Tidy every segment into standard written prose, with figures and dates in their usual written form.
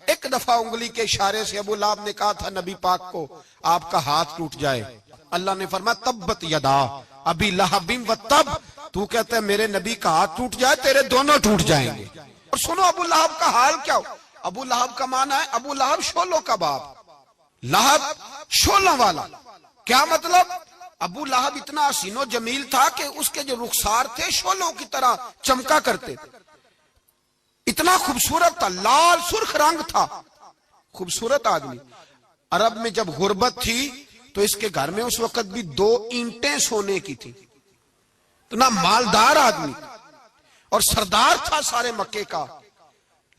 ایک دفعہ انگلی کے اشارے سے ابو لہب نے کہا تھا نبی پاک کو آپ کا ہاتھ ٹوٹ جائے، اللہ نے فرمایا تبت یدا ابی لہب و تب، تو کہتا ہے میرے نبی کا ہاتھ ٹوٹ جائے تیرے دونوں ٹوٹ جائیں گے۔ اور سنو ابو لہب کا حال کیا ہو۔ ابو لہب کا معنی ہے ابو لہب شولوں کا باپ، لہب شولوں والا۔ کیا مطلب؟ ابو لہب اتنا حسین و جمیل تھا کہ اس کے جو رخسار تھے شولوں کی طرح چمکا کرتے تھے، اتنا خوبصورت تھا، لال سرخ رنگ تھا، خوبصورت آدمی۔ عرب میں جب غربت تھی تو اس کے گھر میں اس وقت بھی 2 اینٹیں سونے کی تھی، اتنا مالدار آدمی اور سردار تھا سارے مکے کا۔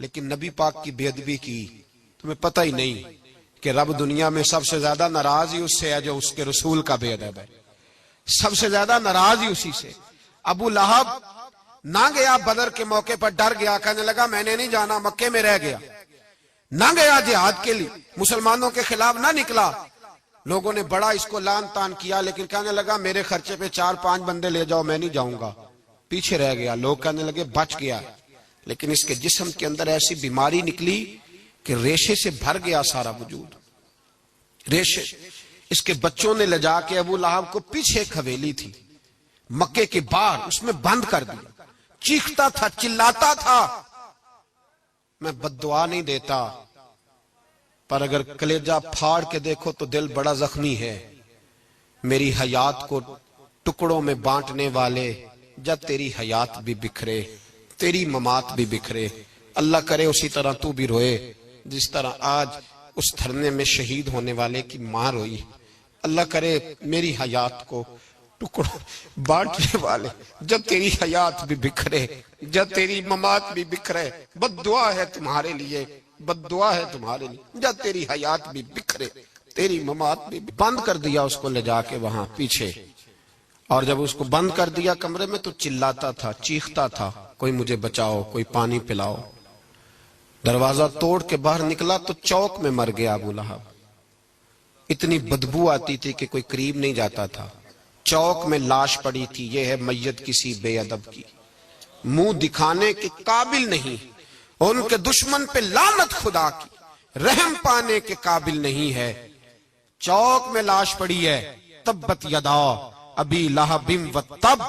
لیکن نبی پاک کی بے ادبی کی، تمہیں پتہ ہی نہیں کہ رب دنیا میں سب سے زیادہ ناراض ہی اس سے ہے جو اس کے رسول کا بے ادب ہے، سب سے زیادہ ناراض ہی اسی سے۔ ابو لہب نہ گیا بدر کے موقع پر، ڈر گیا، کہنے لگا میں نے نہیں جانا، مکے میں رہ گیا، نہ گیا جہاد کے لیے، مسلمانوں کے خلاف نہ نکلا۔ لوگوں نے بڑا اس کو لان تان کیا، لیکن کہنے لگا میرے خرچے پہ 4-5 بندے لے جاؤ، میں نہیں جاؤں گا، پیچھے رہ گیا۔ لوگ کہنے لگے بچ گیا، لیکن اس کے جسم کے اندر ایسی بیماری نکلی کہ ریشے سے بھر گیا سارا وجود، ریشے۔ اس کے بچوں نے لے جا کے ابو لہب کو پیچھے ایک حویلی تھی مکے کے باہر، اس میں بند کر دیا۔ چیختا تھا، چلاتا تھا، میں بد دعا نہیں دیتا، پر اگر کلیجہ پھاڑ کے دیکھو تو دل بڑا زخمی ہے۔ میری حیات کو ٹکڑوں میں بانٹنے والے، جب تیری حیات بھی بکھرے تیری ممات بھی بکھرے، اللہ کرے اسی طرح تو بھی روئے جس طرح آج اس دھرنے میں شہید ہونے والے کی ماں روئی۔ اللہ کرے میری حیات کو ٹکڑوں بانٹنے والے، جب تیری حیات بھی بکھرے جب تیری ممات بھی بکھرے، بد دعا ہے تمہارے لیے، بد دعا ہے تمہارے لیے، جب تیری حیات بھی بکھرے تیری ممات بھی۔ بند کر دیا اس کو لے جا کے وہاں پیچھے، اور جب اس کو بند کر دیا کمرے میں تو چلاتا تھا، چیختا تھا، کوئی مجھے بچاؤ، کوئی پانی پلاؤ۔ دروازہ توڑ کے باہر نکلا تو چوک میں مر گیا ابو لہب۔ اتنی بدبو آتی تھی کہ کوئی قریب نہیں جاتا تھا۔ چوک میں لاش پڑی تھی، یہ ہے میت کسی بے ادب کی، منہ دکھانے کے قابل نہیں، ان کے دشمن پہ لعنت خدا کی، رحم پانے کے قابل نہیں ہے۔ چوک میں لاش پڑی ہے، تبت یدا ابی لہب و تب،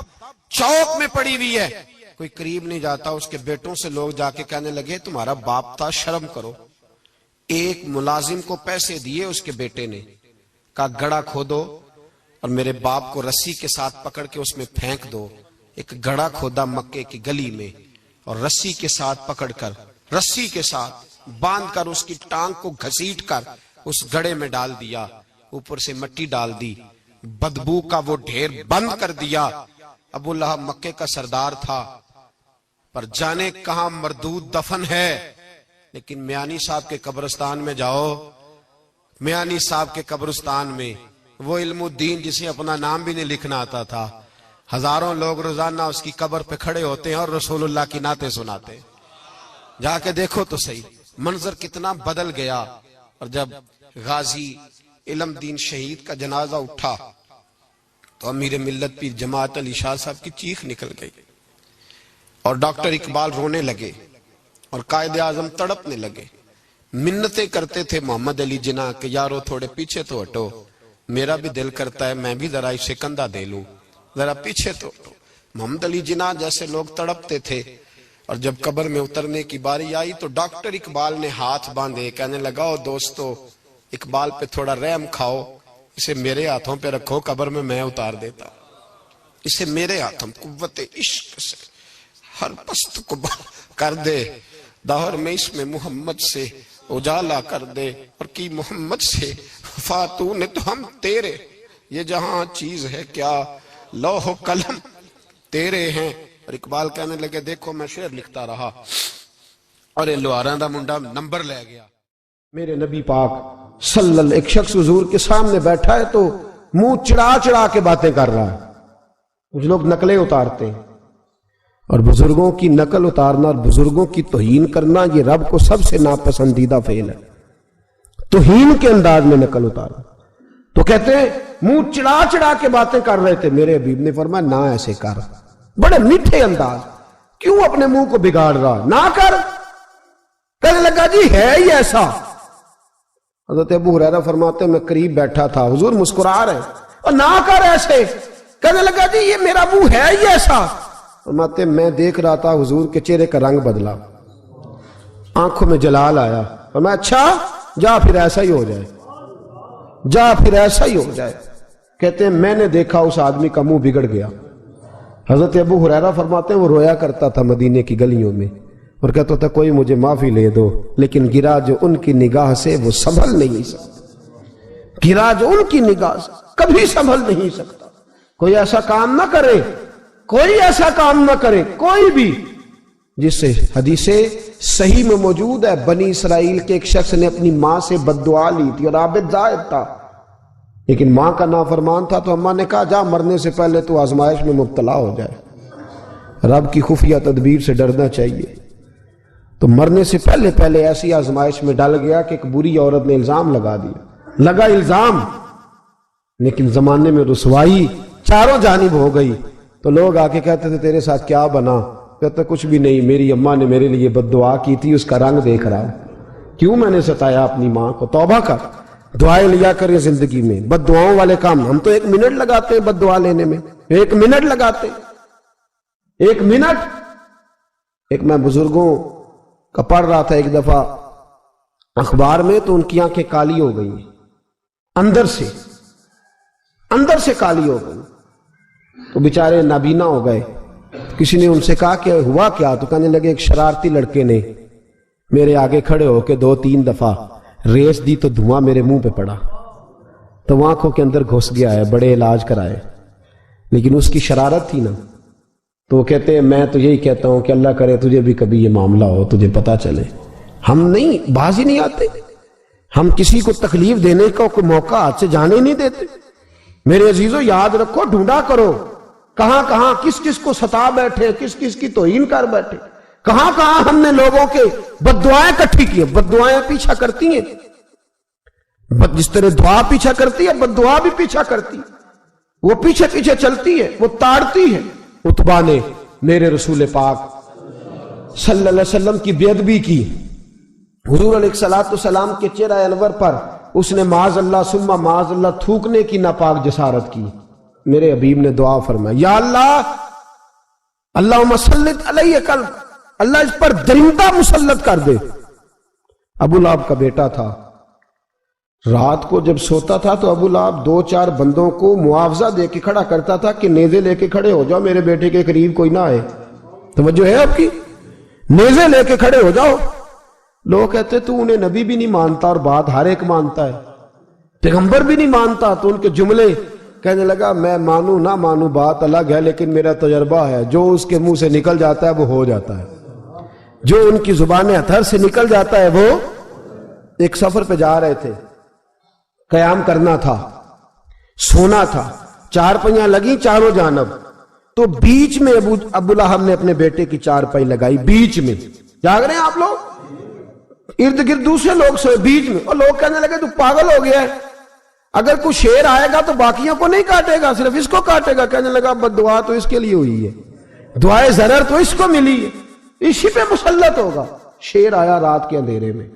چوک میں پڑی ہوئی ہے، کوئی قریب نہیں جاتا۔ اس کے بیٹوں سے لوگ جا کے کہنے لگے تمہارا باپ تھا، شرم کرو۔ ایک ملازم کو پیسے دیے اس کے بیٹے نے، کہا گڑھا کھودو اور میرے باپ کو رسی کے ساتھ پکڑ کے اس میں پھینک دو۔ ایک گڑھا کھودا مکے کی گلی میں، اور رسی کے ساتھ پکڑ کر، رسی کے ساتھ باندھ کر اس کی ٹانگ کو گھسیٹ کر اس گڑھے میں ڈال دیا، اوپر سے مٹی ڈال دی، بدبو کا وہ ڈھیر بند کر دیا۔ ابو لہب مکے کا سردار تھا، پر جانے کہاں مردود دفن ہے۔ لیکن میانی صاحب کے قبرستان میں جاؤ، میانی صاحب کے قبرستان میں وہ علم الدین جسے اپنا نام بھی نہیں لکھنا آتا تھا، ہزاروں لوگ روزانہ اس کی قبر پہ کھڑے ہوتے ہیں اور رسول اللہ کی نعتیں سناتے ہیں۔ جا کے دیکھو تو صحیح، منظر کتنا بدل گیا۔ اور جب غازی علم دین شہید کا جنازہ اٹھا تو امیر ملت پیر جماعت علی شاہ صاحب کی چیخ نکل گئی، اور ڈاکٹر اقبال رونے لگے، اور قائد اعظم تڑپنے لگے، منتیں کرتے تھے محمد علی جناح کہ یارو تھوڑے پیچھے تو ہٹو، میرا بھی دل کرتا ہے میں بھی ذرا اسے کندھا دے لوں، ذرا پیچھے تو ہٹو۔ محمد علی جناح جیسے لوگ تڑپتے تھے، اور جب قبر میں اترنے کی باری آئی تو ڈاکٹر اقبال نے ہاتھ باندھے، کہنے لگا او دوستو اقبال پہ تھوڑا رحم کھاؤ، اسے میرے ہاتھوں پہ رکھو، قبر میں اتار دیتا، اسے میرے ہاتھوں، قوت عشق سے ہر پست کو کر دے، دہر میں اس میں محمد سے اجالا کر دے، اور کی محمد سے فاتون تو ہم تیرے، یہ جہاں چیز ہے کیا لوح و قلم تیرے ہیں۔ اور اقبال کہنے لگے دیکھو میں شعر لکھتا رہا، اور یہ لوہاراں دا منڈا نمبر لے گیا۔ میرے نبی پاک صلی اللہ، ایک شخص حضور کے سامنے بیٹھا ہے تو منہ چڑھا چڑھا کے باتیں کر رہا ہے۔ کچھ لوگ نقلیں اتارتے ہیں، اور بزرگوں کی نقل اتارنا اور بزرگوں کی توہین کرنا یہ رب کو سب سے ناپسندیدہ فعل ہے۔ توہین کے انداز میں نقل اتارنا، تو کہتے ہیں منہ چڑھا چڑھا کے باتیں کر رہے تھے، میرے حبیب نے فرمایا نہ ایسے کر، بڑے میٹھے انداز، کیوں اپنے منہ کو بگاڑ رہا، نہ کر۔ کہنے لگا جی ہے ہی ایسا. حضرت ابو ہریرہ فرماتے میں قریب بیٹھا تھا, حضور مسکرا رہے اور نہ کر ایسے. کہنے لگا جی یہ میرا منہ ہے ہی ایسا. فرماتے میں دیکھ رہا تھا حضور کے چہرے کا رنگ بدلا, آنکھوں میں جلال آیا. فرمایا اچھا جا پھر ایسا ہی ہو جائے, جا پھر ایسا ہی ہو جائے. کہتے ہیں میں نے دیکھا اس آدمی کا منہ بگڑ گیا. حضرت ابو ہریرہ فرماتے ہیں وہ رویا کرتا تھا مدینے کی گلیوں میں اور کہتا تھا کوئی مجھے معافی لے دو, لیکن گرا جو ان کی نگاہ سے وہ سنبھل نہیں سکتا. گرا جو ان کی نگاہ سے کبھی سنبھل نہیں سکتا. کوئی ایسا کام نہ کرے, کوئی ایسا کام نہ کرے کوئی بھی جس سے حدیث صحیح میں موجود ہے بنی اسرائیل کے ایک شخص نے اپنی ماں سے بد دعا لی تھی اور عابد زاہد تھا, لیکن ماں کا نافرمان تھا. تو اماں نے کہا جا مرنے سے پہلے تو آزمائش میں مبتلا ہو جائے. رب کی خفیہ تدبیر سے ڈرنا چاہیے. تو مرنے سے پہلے ایسی آزمائش میں ڈال گیا کہ ایک بری عورت نے الزام لگا دیا. لگا الزام, لیکن زمانے میں رسوائی چاروں جانب ہو گئی. تو لوگ آ کے کہتے تھے تیرے ساتھ کیا بنا؟ کہتا کچھ بھی نہیں, میری اماں نے میرے لیے بد دعا کی تھی, اس کا رنگ دیکھ رہا. کیوں میں نے ستایا اپنی ماں کو؟ توبہ کر, دعائیں لیا کریں زندگی میں. بد دعاؤں والے کام ہم تو 1 منٹ لگاتے ہیں بد دعا لینے میں, 1 منٹ لگاتے, 1 منٹ. ایک میں بزرگوں کا پڑھ رہا تھا ایک دفعہ اخبار میں, تو ان کی آنکھیں کالی ہو گئی, اندر سے کالی ہو گئی. تو بیچارے نابینا ہو گئے. کسی نے ان سے کہا کہ ہوا کیا؟ تو کہنے لگے ایک شرارتی لڑکے نے میرے آگے کھڑے ہو کے 2-3 دفعہ ریس دی تو دھواں میرے منہ پہ پڑا, تو وہ آنکھوں کے اندر گھس گیا ہے, بڑے علاج کرائے, لیکن اس کی شرارت تھی نا. تو وہ کہتے ہیں میں تو یہی کہتا ہوں کہ اللہ کرے تجھے بھی کبھی یہ معاملہ ہو, تجھے پتا چلے. ہم نہیں, باز ہی نہیں آتے, ہم کسی کو تکلیف دینے کا کوئی موقع ہاتھ سے جانے ہی نہیں دیتے. میرے عزیزو یاد رکھو, ڈھونڈا کرو کہاں کہاں کس کس کو ستا بیٹھے, کس کس کی توہین کر بیٹھے, کہاں کہاں ہم نے لوگوں کے بد دعائیں اکٹھی کی. بد دعائیں پیچھا کرتی ہیں, جس طرح دعا پیچھا کرتی ہے بد دعا بھی پیچھا کرتی ہے. وہ پیچھے پیچھے چلتی ہے, وہ تاڑتی ہے. عتبہ نے میرے رسول پاک صلی اللہ علیہ وسلم کی بے ادبی کی. حضور علیہ السلام کے چہرہ انور پر اس نے معاذ اللہ ثم معاذ اللہ تھوکنے کی ناپاک جسارت کی. میرے حبیب نے دعا فرمایا یا اللہ اللہم سلط علیہ کلب, اللہ اس پر درندہ مسلط کر دے. ابو لہب کا بیٹا تھا, رات کو جب سوتا تھا تو ابو لہب 2-4 بندوں کو معاوضہ دے کے کھڑا کرتا تھا کہ نیزے لے کے کھڑے ہو جاؤ, میرے بیٹے کے قریب کوئی نہ آئے. توجہ ہے آپ کی؟ نیزے لے کے کھڑے ہو جاؤ. لوگ کہتے تو انہیں نبی بھی نہیں مانتا اور بات ہر ایک مانتا ہے, پیغمبر بھی نہیں مانتا. تو ان کے جملے کہنے لگا میں مانوں نہ مانوں بات الگ ہے, لیکن میرا تجربہ ہے جو اس کے منہ سے نکل جاتا ہے وہ ہو جاتا ہے, جو ان کی زبان اطہر سے نکل جاتا ہے وہ. ایک سفر پہ جا رہے تھے, قیام کرنا تھا, سونا تھا, 4 پہیاں لگی چاروں جانب. تو بیچ میں ابو لہب نے اپنے بیٹے کی 4 پائی لگائی, بیچ میں. جاگ رہے ہیں آپ لوگ؟ ارد گرد دوسرے لوگ سوئے بیچ میں, اور لوگ کہنے لگے تو پاگل ہو گیا ہے, اگر کوئی شیر آئے گا تو باقیوں کو نہیں کاٹے گا, صرف اس کو کاٹے گا. کہنے لگا بد دعا تو اس کے لیے ہوئی ہے, دعائے ضرر تو اس کو ملی ہے, اسی پہ مسلط ہوگا. شیر آیا رات کے اندھیرے میں,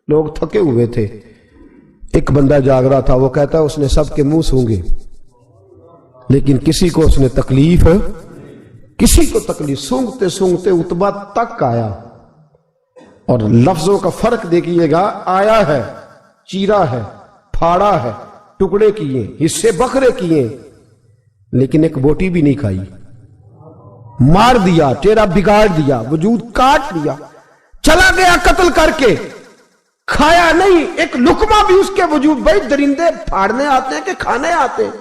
لوگ تھکے ہوئے تھے, ایک بندہ جاگ رہا تھا. وہ کہتا ہے اس نے سب کے منہ سونگے لیکن کسی کو اس نے تکلیف, کسی کو تکلیف. سونگتے سونگتے عتبہ تک آیا, اور لفظوں کا فرق دیکھیے گا, آیا ہے, چیرا ہے, پھاڑا ہے, ٹکڑے کیے, حصے بکھرے کیے, لیکن ایک بوٹی بھی نہیں کھائی. مار دیا, چہرہ بگاڑ دیا, وجود کاٹ دیا, چلا گیا قتل کر کے, کھایا نہیں ایک لقمہ بھی اس کے وجود. بھائی درندے پھاڑنے آتے ہیں کہ کھانے آتے ہیں؟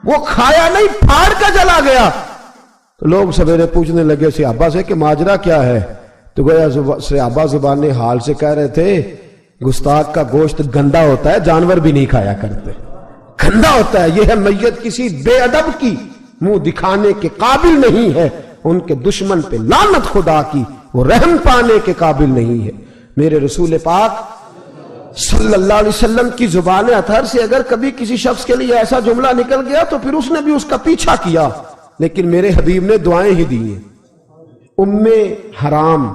وہ کھایا نہیں, پھاڑ کے چلا گیا. تو لوگ سویرے پوچھنے لگے صحابہ سے کہ ماجرا کیا ہے؟ تو گویا صحابہ زبان حال سے کہہ رہے تھے گستاخ کا گوشت گندا ہوتا ہے, جانور بھی نہیں کھایا کرتے, گندا ہوتا ہے. یہ ہے میت کسی بے ادب کی, منہ دکھانے کے قابل نہیں ہے. ان کے دشمن پہ لعنت خدا کی, وہ رحم پانے کے قابل نہیں ہے. میرے رسول پاک صلی اللہ علیہ وسلم کی زبان اطہر سے اگر کبھی کسی شخص کے لیے ایسا جملہ نکل گیا تو پھر اس نے بھی اس کا پیچھا کیا, لیکن میرے حبیب نے دعائیں ہی دی ہیں. ام حرام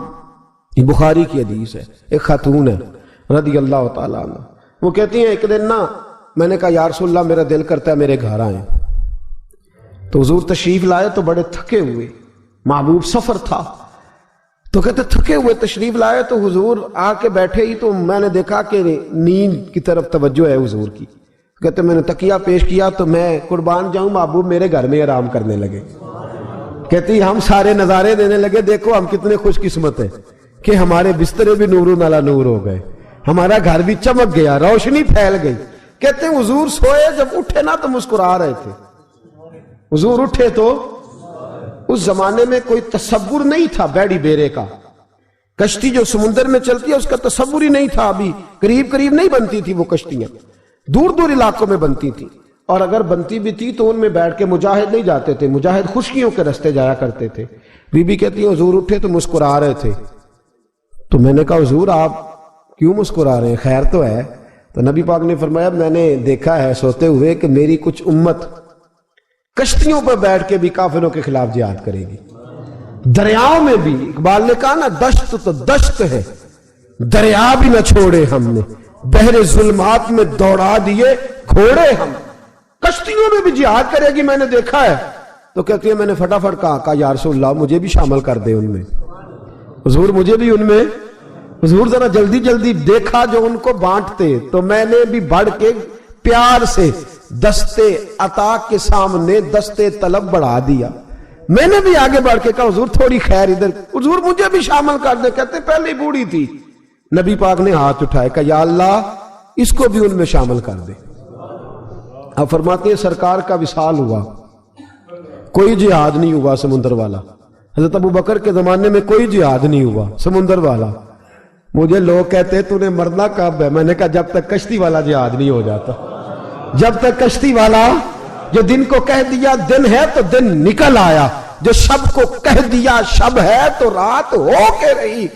یہ بخاری کی حدیث ہے. ایک خاتون ہے رضی اللہ تعالیٰ عنہ، وہ کہتی ہیں ایک دن نا میں نے کہا یا رسول اللہ میرا دل کرتا ہے میرے گھر آئیں. تو حضور تشریف لائے تو بڑے تھکے ہوئے، محبوب سفر تھا، تو کہتے تھکے ہوئے تشریف لائے تو حضور آ کے بیٹھے ہی تو میں نے دیکھا کہ نیند کی طرف توجہ ہے حضور کی. کہتے میں نے تکیہ پیش کیا تو میں قربان جاؤں محبوب میرے گھر میں آرام کرنے لگے. کہتی ہم سارے نظارے دینے لگے، دیکھو ہم کتنے خوش قسمت ہیں کہ ہمارے بسترے بھی نور نالا نور ہو گئے، ہمارا گھر بھی چمک گیا، روشنی پھیل گئی. کہتے ہیں حضور سوئے، جب اٹھے نا تو مسکرا رہے تھے. حضور اٹھے تو اس زمانے میں کوئی تصور نہیں تھا بیڑی بیرے کا، کشتی جو سمندر میں چلتی ہے اس کا تصور ہی نہیں تھا. ابھی قریب قریب نہیں بنتی تھی وہ کشتیاں، دور دور علاقوں میں بنتی تھی، اور اگر بنتی بھی تھی تو ان میں بیٹھ کے مجاہد نہیں جاتے تھے، مجاہد خشکیوں کے رستے جایا کرتے تھے. بی بی کہتی ہیں حضور اٹھے تو مسکرا رہے تھے. تو میں نے کہا حضور آپ کیوں مسکرا رہے ہیں، خیر تو ہے؟ تو نبی پاک نے فرمایا میں نے دیکھا ہے سوتے ہوئے کہ میری کچھ امت کشتیوں پر بیٹھ کے بھی کافروں کے خلاف جہاد کرے گی، دریاؤں میں بھی. اقبال نے کہا نا دشت تو دشت ہے دریا بھی نہ چھوڑے ہم نے، بحر ظلمات میں دوڑا دیے گھوڑے ہم. کشتیوں میں بھی جہاد کرے گی میں نے دیکھا ہے. تو کہتی ہے میں نے فٹافٹ کہا یا رسول اللہ مجھے بھی شامل کر دے ان میں. حضور مجھے بھی ان میں. حضور ذرا جلدی جلدی دیکھا جو ان کو بانٹتے، تو میں نے بھی بڑھ کے پیار سے دستے عطا کے سامنے دستے طلب بڑھا دیا. میں نے بھی آگے بڑھ کے کہا حضور تھوڑی خیر ادھر، حضور مجھے بھی شامل کر دے. کہتے پہلے بوڑھی تھی. نبی پاک نے ہاتھ اٹھائے کہ یا اللہ اس کو بھی ان میں شامل کر دے. اب فرماتے ہیں سرکار کا وصال ہوا، کوئی جہاد نہیں ہوا سمندر والا. حضرت ابو بکر کے زمانے میں کوئی جہاد نہیں ہوا سمندر والا. مجھے لوگ کہتے تو نے مرنا کب ہے؟ میں نے کہا جب تک کشتی والا جہاد نہیں ہو جاتا. جب تک کشتی والا، جو دن کو کہہ دیا دن ہے تو دن نکل آیا، جو شب کو کہہ دیا شب ہے تو رات ہو کے رہی.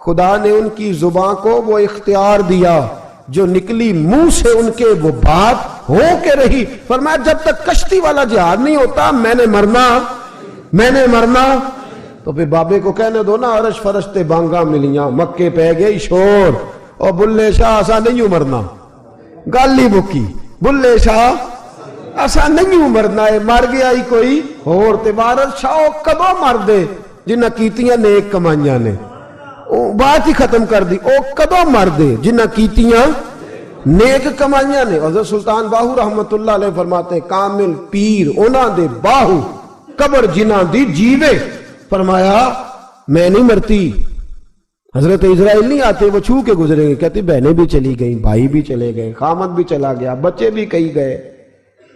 خدا نے ان کی زبان کو وہ اختیار دیا، جو نکلی منہ سے ان کے وہ بات ہو کے رہی. فرمایا جب تک کشتی والا جہاد نہیں ہوتا میں نے مرنا. تو پھر بابے کو کہنے دو نا عرش فرشتے بانگا ملیاں مکے پہ گئی شور، اور بلے شاہ ایسا نہیں مرنا. گالی بکی بلے شاہ ایسا نہیں مرنا ہے، مر گیا ہی کوئی اور تے بارت شاہ کدو مر دے جنہ کیتیاں نیک کمائیاں نے. بات ہی ختم کر دی، او کدو مر دے جنہ کیتیاں نیک کمائیاں نے. حضرت سلطان باہو رحمت اللہ علیہ فرماتے ہیں کامل پیر اونا دے باہو قبر جنہ دی جیوے. فرمایا میں نہیں مرتی. حضرت اسرائیل نہیں آتے وہ چھو کے گزریں گے. کہتے بہنیں بھی چلی گئیں، بھائی بھی چلے گئے، خامد بھی چلا گیا، بچے بھی کئی گئے،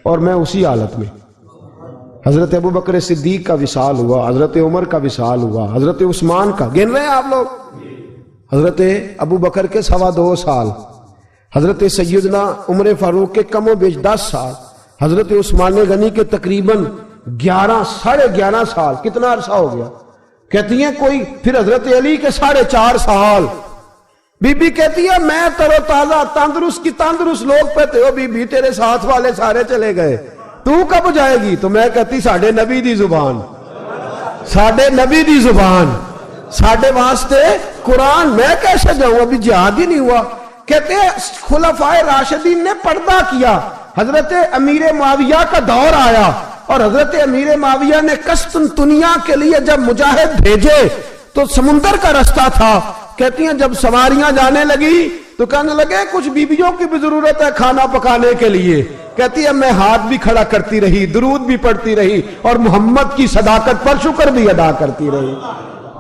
اور میں اسی حالت میں. حضرت ابو بکر صدیق کا وصال ہوا، حضرت عمر کا وصال ہوا، حضرت عثمان کا گن رہے ہیں آپ لوگ. حضرت ابو بکر کے 2.25 سال، حضرت سیدنا عمر فاروق کے کم و بیش 10 سال، حضرت عثمان غنی کے تقریباً 11.5 سال. کتنا عرصہ ہو گیا؟ کہتی ہیں کوئی. پھر حضرت علی کے 4.5 سال. بی بی کہتی ہے میں تر و تازہ تندرست کی تندرست لوگ پہتے ہو، بی بی تیرے ساتھ والے سارے چلے گئے، تو کب جائے گی؟ تو میں کہتی ساڑھے نبی دی زبان، ساڑھے نبی دی زبان، ساڑھے واسطے قرآن، میں کیسے جاؤں؟ ابھی جہاد ہی نہیں ہوا. کہتے ہیں خلفائے راشدین نے پردہ کیا. حضرت امیر معاویہ کا دور آیا اور حضرت امیر معاویہ نے قسطنطنیہ کے لیے جب مجاہد بھیجے تو سمندر کا رستہ تھا. کہتی ہیں جب سواریاں جانے لگی تو کہنے لگے کچھ بیویوں کی بھی ضرورت ہے کھانا پکانے کے لیے. کہتی ہے میں ہاتھ بھی کھڑا کرتی رہی، درود بھی پڑھتی رہی، اور محمد کی صداقت پر شکر بھی ادا کرتی رہی.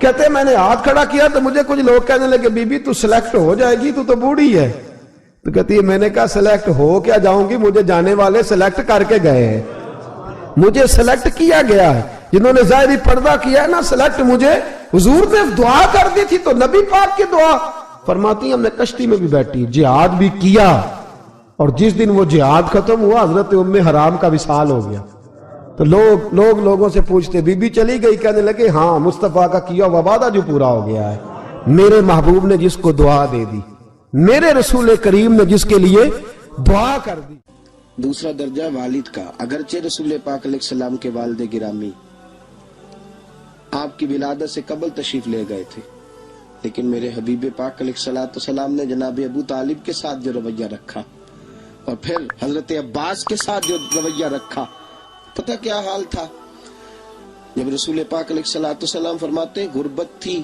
کہتے ہیں میں نے ہاتھ کھڑا کیا تو مجھے کچھ لوگ کہنے لگے بی بی تو سلیکٹ ہو جائے گی، تو بوڑھی ہے. تو کہتی ہے میں نے کہا سلیکٹ ہو کیا جاؤں گی، مجھے جانے والے سلیکٹ کر کے گئے ہیں، مجھے سلیکٹ کیا گیا ہے. جنہوں نے ظاہری پردہ کیا ہے نا سلیکٹ مجھے. حضور نے دعا کر دی تھی تو نبی پاک کی دعا. فرماتی ہیں ہم نے کشتی میں بھی بیٹھی، جہاد بھی کیا، اور جس دن وہ جہاد ختم ہوا حضرت ام حرام کا وصال ہو گیا. تو لوگوں سے پوچھتے بی بی چلی گئی؟ کہنے لگے ہاں مصطفیٰ کا کیا ہوا وعدہ جو پورا ہو گیا ہے. میرے محبوب نے جس کو دعا دے دی، میرے رسول کریم نے جس کے لیے دعا کر دی. دوسرا درجہ والد کا. اگرچہ رسول پاک علیہ السلام کے والد گرامی آپ کی ولادت سے قبل تشریف لے گئے تھے، لیکن میرے حبیب پاک علیہ السلام نے جناب ابو طالب کے ساتھ جو رویہ رکھا اور پھر حضرت عباس کے ساتھ جو رویہ رکھا، پتہ کیا حال تھا؟ جب رسول پاک علیہ السلام فرماتے ہیں غربت تھی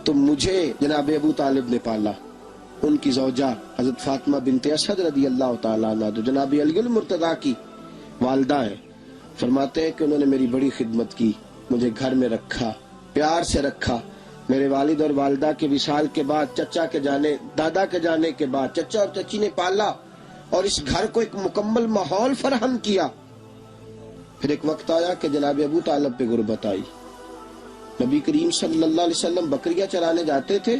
تو مجھے جناب ابو طالب نے پالا، ان کی زوجہ حضرت فاطمہ بنت اسد رضی اللہ تعالیٰ عنہ جو جناب علی المرتضیٰ کی والدہ ہے، فرماتے ہیں کہ انہوں نے میری بڑی خدمت کی، مجھے گھر میں رکھا، پیار سے رکھا۔ میرے والد اور والدہ کے وصال کے بعد، چچا کے جانے، دادا کے جانے کے بعد چچا اور چچی نے پالا اور اس گھر کو ایک مکمل ماحول فراہم کیا۔ پھر ایک وقت آیا کہ جناب ابو طالب پہ غربت آئی۔ نبی کریم صلی اللہ علیہ وسلم بکریاں چرانے جاتے تھے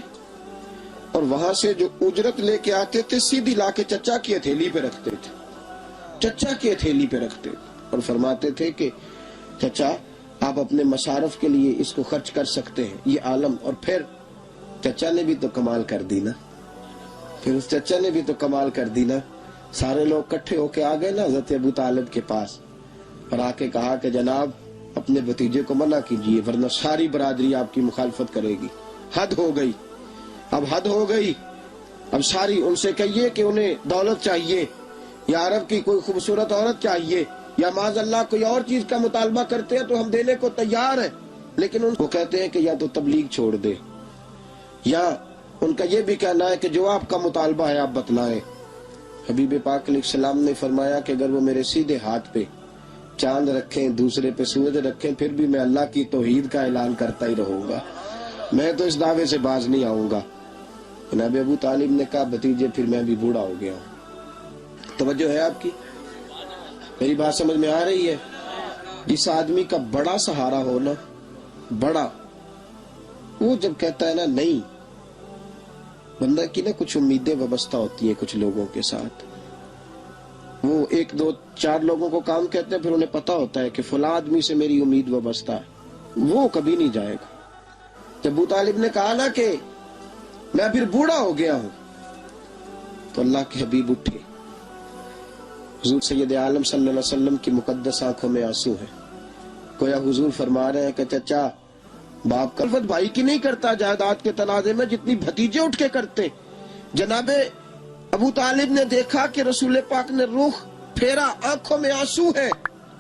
اور وہاں سے جو اجرت لے کے آتے تھے سیدھی لا کے چچا کی ہتھیلی پہ رکھتے تھے، چچا کی ہتھیلی پہ رکھتے اور فرماتے تھے کہ چچا آپ اپنے مصارف کے لیے اس کو خرچ کر سکتے ہیں، یہ عالم۔ اور پھر چچا نے بھی تو کمال کر دی نا، پھر اس چچا نے بھی تو کمال کر دی نا۔ سارے لوگ کٹھے ہو کے آ گئے نا حضرت ابو طالب کے پاس اور آ کے کہا کہ جناب اپنے بھتیجے کو منع کیجیے ورنہ ساری برادری آپ کی مخالفت کرے گی، حد ہو گئی، اب حد ہو گئی، اب ساری ان سے کہیے کہ انہیں دولت چاہیے یا عرب کی کوئی خوبصورت عورت چاہیے یا معاذ اللہ کوئی اور چیز کا مطالبہ کرتے ہیں تو ہم دینے کو تیار ہیں، لیکن ان کو کہتے ہیں کہ یا تو تبلیغ چھوڑ دے، یا ان کا یہ بھی کہنا ہے کہ جو آپ کا مطالبہ ہے آپ بتلائیں۔ حبیب پاک علیہ السلام نے فرمایا کہ اگر وہ میرے سیدھے ہاتھ پہ چاند رکھیں، دوسرے پہ سورج رکھیں، پھر بھی میں اللہ کی توحید کا اعلان کرتا ہی رہوں گا، میں تو اس دعوے سے باز نہیں آؤں گا۔ جناب ابو طالب نے کہا بھتیجے پھر میں بھی بوڑھا ہو گیا ہوں۔ توجہ ہے آپ کی؟ میری بات سمجھ میں آ رہی ہے؟ جس آدمی کا بڑا سہارا ہو نا، بڑا، وہ جب کہتا ہے نا نہیں، بندہ کی نا کچھ امیدیں وابستہ ہوتی ہیں کچھ لوگوں کے ساتھ، وہ ایک دو چار لوگوں کو کام کہتے ہیں پھر انہیں پتا ہوتا ہے کہ فلاں آدمی سے میری امید وابستہ ہے، وہ کبھی نہیں جائے گا۔ جب ابو طالب نے کہا نا کہ میں پھر بوڑھا ہو گیا ہوں، تو اللہ کے حبیب اٹھے، حضور سید عالم صلی اللہ علیہ وسلم کی مقدس آنکھوں میں آنسو ہے، گویا حضور فرما رہے ہیں کہ چچا باپ کا الفت بھائی کی نہیں کرتا جائیداد کے تنازع میں جتنی بھتیجے اٹھ کے کرتے۔ جناب ابو طالب نے دیکھا کہ رسول پاک نے رخ پھیرا، آنکھوں میں آنسو ہے،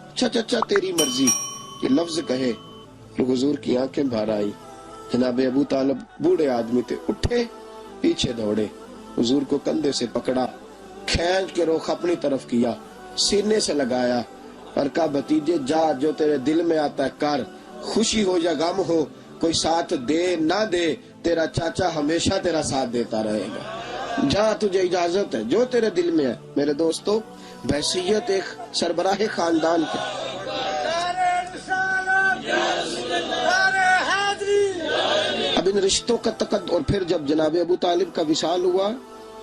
اچھا چچا تیری مرضی، یہ لفظ کہے تو حضور کی آنکھیں بھر آئی۔ جناب ابو طالب بوڑھے آدمی تھے، اٹھے، پیچھے دوڑے، حضور کو کندھے سے پکڑا، کھینچ کے رخ اپنی طرف کیا، سینے سے لگایا اور کہا بھتیجے جا، جو تیرے دل میں آتا ہے کر، خوشی ہو یا غم ہو، کوئی ساتھ دے نہ دے، تیرا چاچا ہمیشہ تیرا ساتھ دیتا رہے گا، جا تجھے اجازت ہے، جو تیرے دل میں ہے۔ میرے دوستو، بحیثیت ایک سربراہ خاندان کے اب ان رشتوں کا اور پھر جب جناب ابو طالب کا وصال ہوا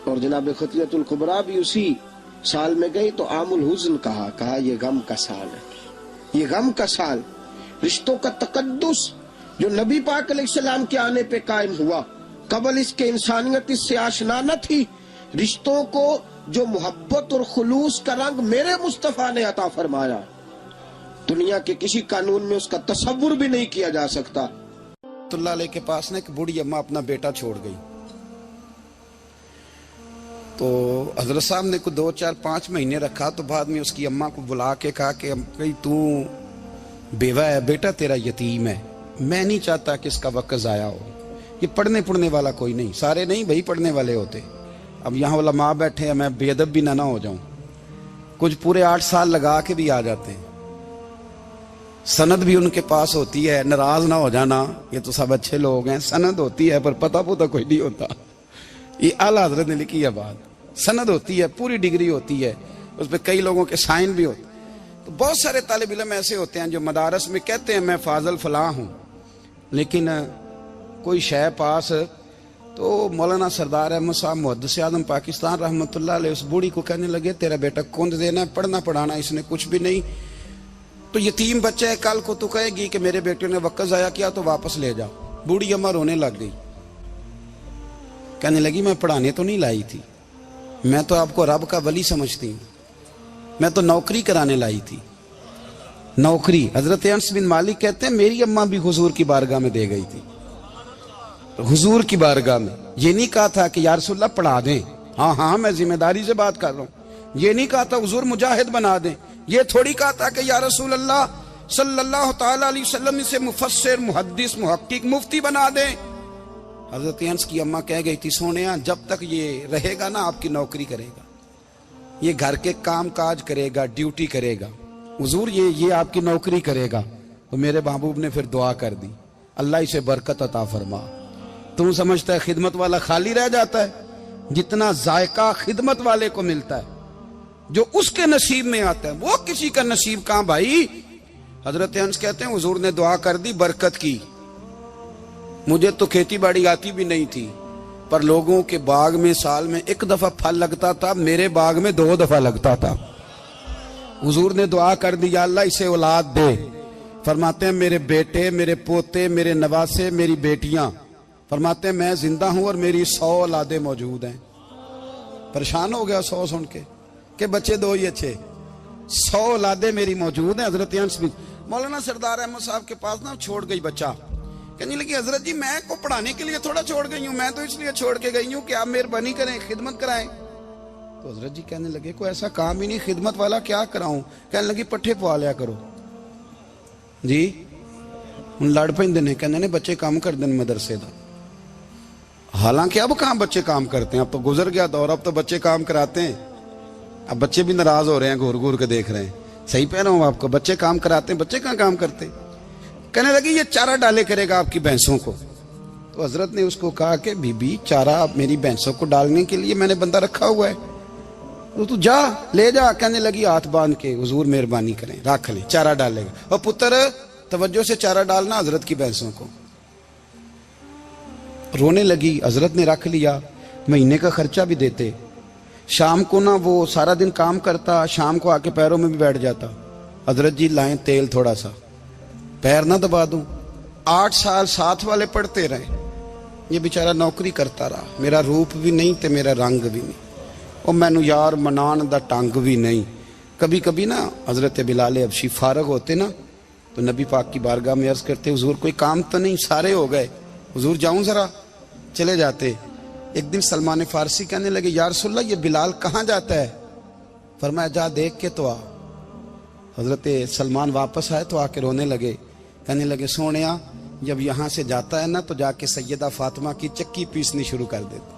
اور جناب خطیۃ الکبریٰ بھی اسی سال میں گئی تو عام الحزن کہا یہ غم کا سال ہے، یہ غم کا سال۔ رشتوں کا تقدس جو نبی پاک علیہ السلام کے آنے پہ قائم ہوا، قبل اس کے انسانیت اس سے آشنا نہ تھی۔ رشتوں کو جو محبت اور خلوص کا رنگ میرے مصطفیٰ نے عطا فرمایا، دنیا کے کسی قانون میں اس کا تصور بھی نہیں کیا جا سکتا۔ اللہ علیہ کے پاس نا ایک بوڑھی اماں اپنا بیٹا چھوڑ گئی، تو حضرت صاحب نے کو 2 4 5 مہینے رکھا، تو بعد میں اس کی اماں کو بلا کے کہا کہ تو بیوہ ہے، بیٹا تیرا یتیم ہے، میں نہیں چاہتا کہ اس کا وقت ضائع ہو، یہ پڑھنے والا کوئی نہیں، سارے نہیں بھائی پڑھنے والے ہوتے، اب یہاں علماء بیٹھے ہیں، میں بے ادب بھی نہ ہو جاؤں، کچھ پورے 8 سال لگا کے بھی آ جاتے ہیں، سند بھی ان کے پاس ہوتی ہے، ناراض نہ ہو جانا، یہ تو سب اچھے لوگ ہیں، سند ہوتی ہے پر پتہ کوئی نہیں ہوتا، یہ اعلیٰ حضرت نے لکھی ہے بات، سند ہوتی ہے، پوری ڈگری ہوتی ہے، اس پہ کئی لوگوں کے سائن بھی ہوتے ہیں۔ تو بہت سارے طالب علم ایسے ہوتے ہیں جو مدارس میں کہتے ہیں میں فاضل فلاں ہوں، لیکن کوئی شے پاس، تو مولانا سردار احمد صاحب محدث اعظم پاکستان رحمۃ اللہ علیہ اس بوڑھی کو کہنے لگے تیرا بیٹا کند دینا ہے، پڑھنا پڑھانا اس نے کچھ بھی نہیں، تو یتیم بچہ ہے، کل کو تو کہے گی کہ میرے بیٹے نے وقت ضائع کیا تو واپس لے جاؤ۔ بوڑھی اماں رونے لگ گئی، کہنے لگی میں پڑھانے تو نہیں لائی تھی، میں تو آپ کو رب کا ولی سمجھتی ہوں، میں تو نوکری کرانے لائی تھی، نوکری۔ حضرت انس بن مالک کہتے ہیں میری اماں بھی حضور کی بارگاہ میں دے گئی تھی، حضور کی بارگاہ میں یہ نہیں کہا تھا کہ یا رسول اللہ پڑھا دیں، ہاں ہاں میں ذمہ داری سے بات کر رہا ہوں، یہ نہیں کہا تھا حضور مجاہد بنا دیں، یہ تھوڑی کہا تھا کہ یا رسول اللہ صلی اللہ تعالی علیہ وسلم سے مفسر، محدث، محقق، مفتی بنا دیں۔ حضرت انس کی اماں کہہ گئی تھی سونیا جب تک یہ رہے گا نا آپ کی نوکری کرے گا، یہ گھر کے کام کاج کرے گا، ڈیوٹی کرے گا، حضور یہ آپ کی نوکری کرے گا۔ تو میرے محبوب نے پھر دعا کر دی، اللہ اسے برکت عطا فرما۔ تم سمجھتا ہے خدمت والا خالی رہ جاتا ہے؟ جتنا ذائقہ خدمت والے کو ملتا ہے، جو اس کے نصیب میں آتا ہے، وہ کسی کا نصیب کہاں بھائی۔ حضرت انس کہتے ہیں حضور نے دعا کر دی، برکت کی۔ مجھے تو کھیتی باڑی آتی بھی نہیں تھی، پر لوگوں کے باغ میں سال میں 1 دفعہ پھل لگتا تھا، میرے باغ میں 2 دفعہ لگتا تھا۔ حضور نے دعا کر دی یا اللہ اسے اولاد دے۔ فرماتے ہیں میرے بیٹے، میرے پوتے، میرے نواسے، میری بیٹیاں، فرماتے ہیں میں زندہ ہوں اور میری 100 اولادیں موجود ہیں۔ پریشان ہو گیا 100 سن کے کہ بچے 2 ہی اچھے، 100 اولادیں میری موجود ہیں۔ حضرت انس بھی مولانا سردار احمد صاحب کے پاس نا چھوڑ گئی بچہ، کہنے لگی حضرت جی میں کو پڑھانے کے لیے تھوڑا چھوڑ گئی ہوں، میں تو اس لیے چھوڑ کے گئی ہوں کہ آپ مہربانی کریں، خدمت کرائیں۔ تو حضرت جی کہنے لگے کوئی ایسا کام ہی نہیں، خدمت والا کیا کراؤں؟ کہنے لگی پٹھے پوا لیا کرو جی۔ ان لڑ پیندے نے کہنے نے بچے کام کر دیں مدرسے دا، حالانکہ اب کہاں بچے کام کرتے ہیں، اب تو گزر گیا دور، اب تو بچے کام کراتے ہیں۔ اب بچے بھی ناراض ہو رہے ہیں، گھور گھور کے دیکھ رہے ہیں، صحیح پہ رہا ہوں آپ کو، بچے کام کراتے ہیں، بچے کہاں کام کرتے۔ کہنے لگی یہ چارہ ڈالے کرے گا آپ کی بھینسوں کو۔ تو حضرت نے اس کو کہا کہ بی بی چارہ میری بھینسوں کو ڈالنے کے لیے میں نے بندہ رکھا ہوا ہے، تو جا لے جا۔ کہنے لگی ہاتھ باندھ کے حضور مہربانی کریں رکھ لیں، چارہ ڈالے گا۔ اور پتر توجہ سے چارہ ڈالنا حضرت کی بھینسوں کو۔ رونے لگی، حضرت نے رکھ لیا، مہینے کا خرچہ بھی دیتے۔ شام کو نا وہ سارا دن کام کرتا، شام کو آ کے پیروں میں بھی بیٹھ جاتا، حضرت جی لائیں تیل تھوڑا سا، پیر نہ دبا دوں۔ 8 سال ساتھ والے پڑھتے رہے، یہ بیچارہ نوکری کرتا رہا، میرا روپ بھی نہیں تے میرا رنگ بھی نہیں، اور مینو یار منان دا ٹنگ بھی نہیں۔ کبھی کبھی نا حضرت بلال حبشی فارغ ہوتے نا تو نبی پاک کی بارگاہ میں عرض کرتے حضور کوئی کام تو نہیں، سارے ہو گئے، حضور جاؤں ذرا، چلے جاتے۔ ایک دن سلمان فارسی کہنے لگے یا رسول اللہ یہ بلال کہاں جاتا ہے؟ فرمایا جا دیکھ کے تو آ۔ حضرت سلمان واپس آئے تو آ کے رونے لگے، کہنے لگے سونیا جب یہاں سے جاتا ہے نا تو جا کے سیدہ فاطمہ کی چکی پیسنی شروع کر دیتا،